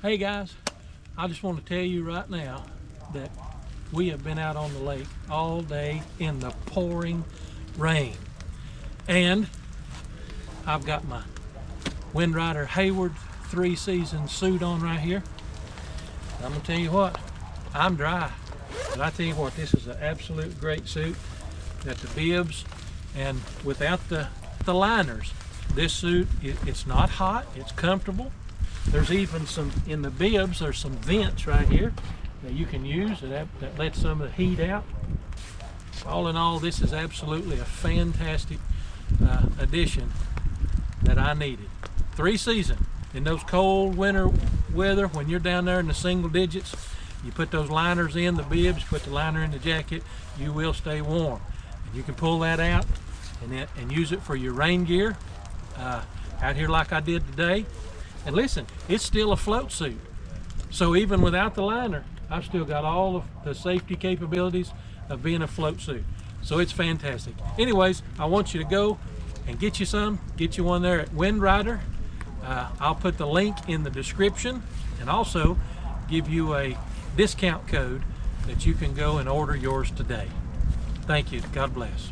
Hey guys, I just want to tell you right now that we have been out on the lake all day in the pouring rain. And I've got my Windrider Hayward 3-season suit on right here. I'm gonna tell you what, I'm dry. But I tell you what, this is an absolute great suit. Got the bibs, and without the liners, this suit, it's not hot, it's comfortable. There's even some, in the bibs, there's some vents right here that you can use that lets some of the heat out. All in all, this is absolutely a fantastic addition that I needed. 3-season. In those cold winter weather, when you're down there in the single digits, you put those liners in the bibs, put the liner in the jacket, you will stay warm. And you can pull that out and use it for your rain gear out here like I did today. And listen, it's still a float suit. So even without the liner, I've still got all of the safety capabilities of being a float suit. So it's fantastic. Anyways, I want you to go and get you some. Get you one there at Windrider. I'll put the link in the description and also give you a discount code that you can go and order yours today. Thank you. God bless.